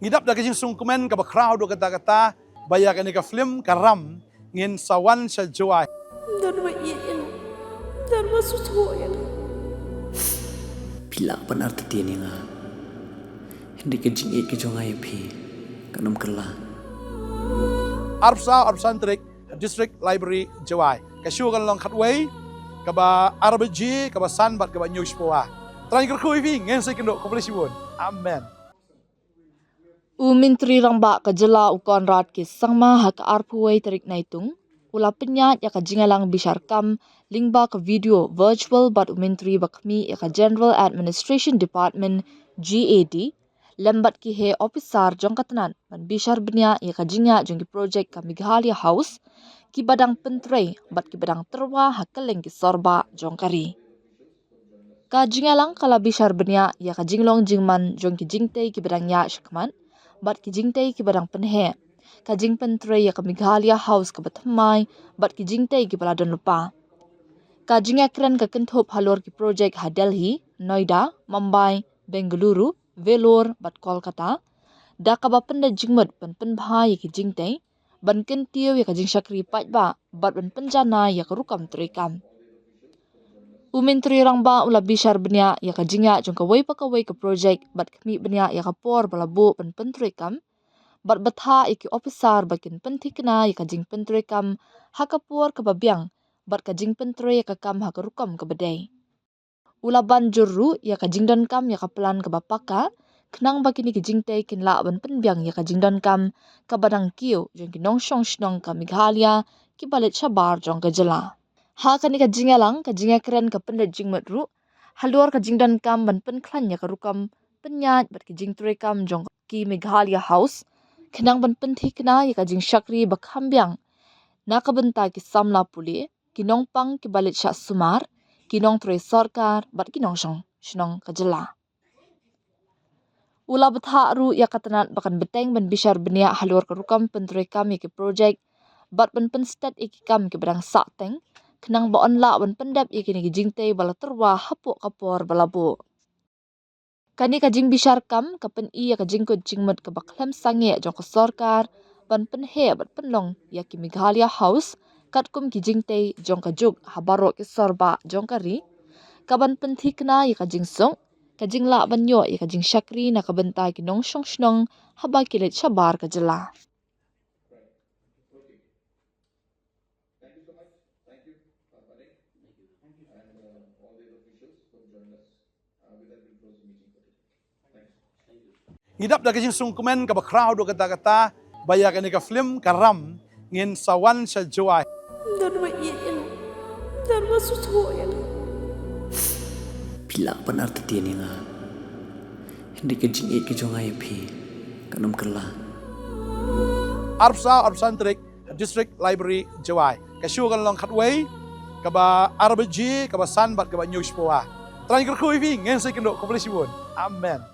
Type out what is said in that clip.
Ngidap da kajing sungkumen ka ba crowd do kata-kata bayakan ni ka film karam ngin sawan sa joy. Dharma iyan, dharma susuyan. Pila pan arti tiani nga. Hindi ka jing ke jonga pi kanam kala. Arpsantrik District Library Joy. Kasyu kan long khatway ka ba RBG ka ba sanbat ka ba news poa. Try kerkui pi ngin sa kendo komplisibun. Amen. Menteri rangba kajela ukon rat ki sangma hak arpuai tarik naitung ula penyat ya kajingalang bisharkam lingba ke video virtual bat menteri bakmi ya ka General Administration Department GAD lembat ki he officer jong katanan man bishar benya ya kajinga jong ki project ka Meghalaya House ki badang pentrei bat ki badang terwa hakeleng ki sorba jong kari kajingalang kala bishar benya ya kajinglong jingman jong ki jingtei ki badang ya shakman bat ki jingtei ki badang penhe ka jing pentre ya ka Meghalaya House ka batmai bat ki jingtei ki baladan lupa ka jing akran ka kenthop halor ki project ha Delhi Noida Mumbai Bengaluru Vellore bat Kolkata da ka ba penda jingmat pan bhai ki jingtei ban ken tiu ya ka jing shakri pat ba bat ban penjana ya ka rukam trekam Menteri rangba ula bishar benya ya ka jinga jong ka wei pa ka project bat kami benya ya ka por balabu pen pentrekam bat batha iki officer bakin pentikna ya ka jing pentrekam hakapur ka babyang bat ka jing pentre ya ka kam hakarukam ka badai ula ban jurru ya ka jingdan kam ya ka plan ka bapaka kenang bakini ki jingtai kin la ban penbyang ya ka jingdan kam ka badang kiu jong ki nong shong shnong ka Meghalaya ki balet shabar jong ka jela ha kani ka jingalang ka jinga keren ka penda jingmat ru halor ka jingdan kam ban pen klan ya ka rukam penyat bat ki jing trekam jong ki Meghalaya House kenang ban pen thikna ya ka jing shakri bakhambyang na ka benta ki samla puli ki nong pang ki balet sha sumar ki nong tre sarkar bat ki nong shong shnong ka jela ula batha ru ya katanat bakan beteng ban bishar benia halor ka rukam pen trekam ya ki project bat ban pen stat iki kam ki badang sateng kenang ba onla ban pendap ikini jingtei bala terwa hapuk kapor balabu kani ka jing bishar kam ka pen I ya ka jing ko jingmat ka baklem sange jong ka sarkar ban pen he bat penlong ya ki Meghalaya House kat kum ki jingtei jong ka juk habaro ki sorba jong ka ri ka ban pen thikna ya ka jing song ka jing la ban yo ya ka jing shakri na ka bentai ki nong shong shnong haba kilet shabar ka jela Ngidap da kajing sungkumen ka ba crowd do kata-kata bayakan ni ka film karam ngin sawan sa joy. Dharma iyan, dharma susuyan. Pila pan arti tiani nga. Hindi ka jing ke jonga pi kanam kala. Arpsantrik District Library Joy. Kasyu kan long khatway ka ba RBG ka ba sanbat ka ba news poa. Try kerkui pi ngin sa kendo komplisibun. Amen.